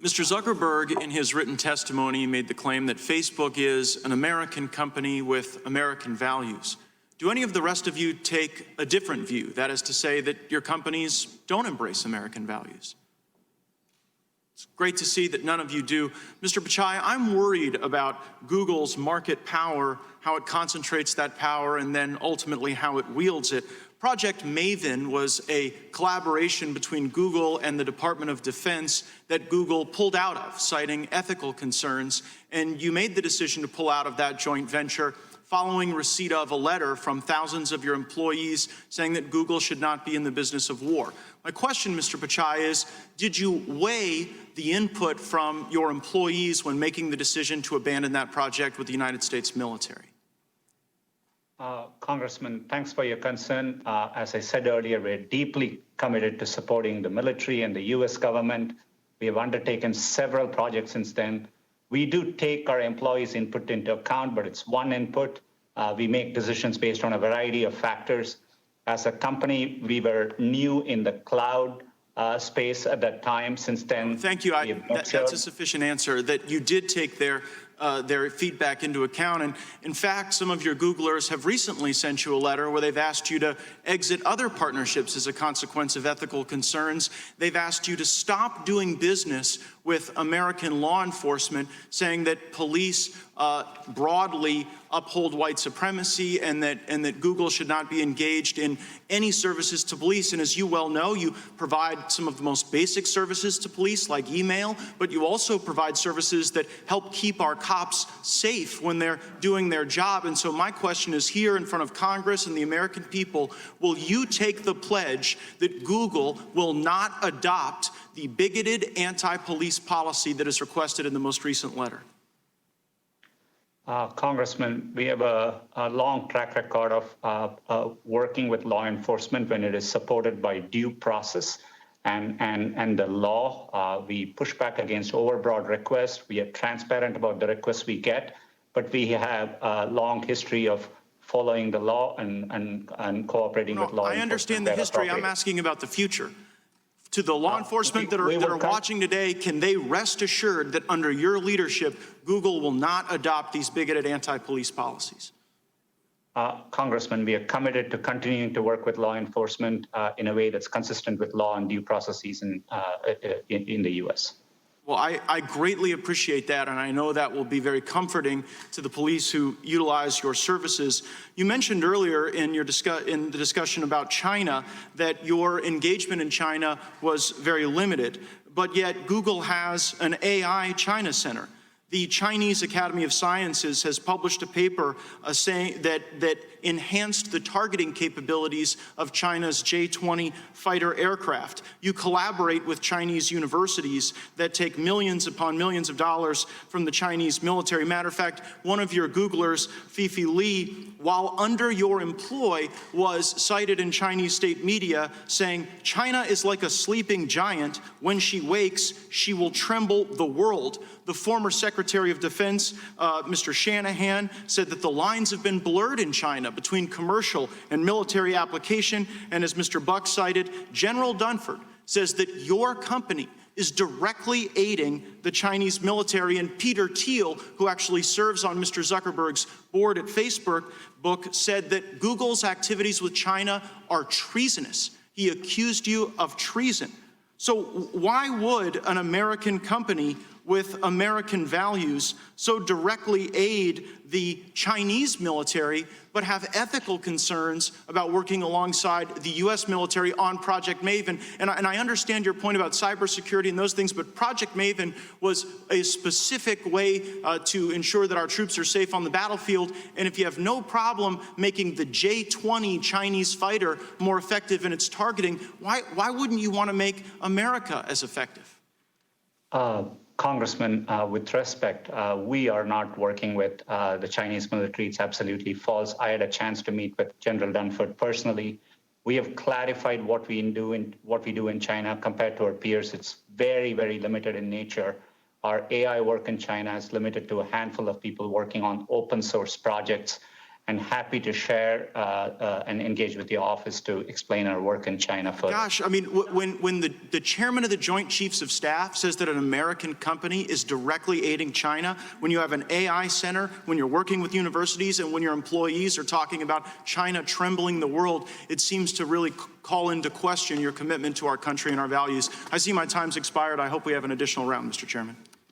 Mr. Zuckerberg, in his written testimony, made the claim that Facebook is an American company with American values. Do any of the rest of you take a different view? That is to say that your companies don't embrace American values? It's great to see that none of you do. Mr. Pichai, I'm worried about Google's market power, how it concentrates that power, and then ultimately how it wields it. Project Maven was a collaboration between Google and the Department of Defense that Google pulled out of, citing ethical concerns, and you made the decision to pull out of that joint venture following receipt of a letter from thousands of your employees saying that Google should not be in the business of war. My question, Mr. Pichai, is did you weigh the input from your employees when making the decision to abandon that project with the United States military? Congressman, thanks for your concern. As I said earlier, we're deeply committed to supporting the military and the U.S. government. We have undertaken several projects since then. We do take our employees' input into account, but it's one input. We make decisions based on a variety of factors. As a company, we were new in the cloud space at that time. Since then, thank you. That's a sufficient answer, that you did take their feedback into account. And in fact, some of your Googlers have recently sent you a letter where they've asked you to exit other partnerships as a consequence of ethical concerns. They've asked you to stop doing business with American law enforcement, saying that police broadly uphold white supremacy and that Google should not be engaged in any services to police. And as you well know, you provide some of the most basic services to police, like email, but you also provide services that help keep our cops safe when they're doing their job. And so my question is here in front of Congress and the American people, will you take the pledge that Google will not adopt the bigoted anti-police policy that is requested in the most recent letter? Congressman, we have a long track record of working with law enforcement when it is supported by due process and the law. We push back against overbroad requests. We are transparent about the requests we get, but we have a long history of following the law and cooperating with law enforcement. I understand the history. I'm asking about the future. To the law enforcement that are watching today, can they rest assured that under your leadership, Google will not adopt these bigoted anti-police policies? Congressman, we are committed to continuing to work with law enforcement in a way that's consistent with law and due processes in the U.S. Well, I greatly appreciate that, and I know that will be very comforting to the police who utilize your services. You mentioned earlier in the discussion about China that your engagement in China was very limited, but yet Google has an AI China Center. The Chinese Academy of Sciences has published a paper saying that enhanced the targeting capabilities of China's J-20 fighter aircraft. You collaborate with Chinese universities that take millions upon millions of dollars from the Chinese military. Matter of fact, one of your Googlers, Fifi Li, while under your employ, was cited in Chinese state media saying, "China is like a sleeping giant. When she wakes, she will tremble the world." The former Secretary of Defense, Mr. Shanahan, said that the lines have been blurred in China between commercial and military application. And as Mr. Buck cited, General Dunford says that your company is directly aiding the Chinese military. And Peter Thiel, who actually serves on Mr. Zuckerberg's board at Facebook, said that Google's activities with China are treasonous. He accused you of treason. So why would an American company with American values so directly aid the Chinese military, but have ethical concerns about working alongside the U.S. military on Project Maven? And I understand your point about cybersecurity and those things, but Project Maven was a specific way to ensure that our troops are safe on the battlefield. And if you have no problem making the J-20 Chinese fighter more effective in its targeting, why wouldn't you want to make America as effective? Congressman, with respect, we are not working with the Chinese military. It's absolutely false. I had a chance to meet with General Dunford personally. We have clarified what we do in China compared to our peers. It's very, very limited in nature. Our AI work in China is limited to a handful of people working on open source projects. and happy to share and engage with the office to explain our work in China further. Gosh, I mean, when the chairman of the Joint Chiefs of Staff says that an American company is directly aiding China, when you have an AI center, when you're working with universities, and when your employees are talking about China trembling the world, it seems to really call into question your commitment to our country and our values. I see my time's expired. I hope we have an additional round, Mr. Chairman.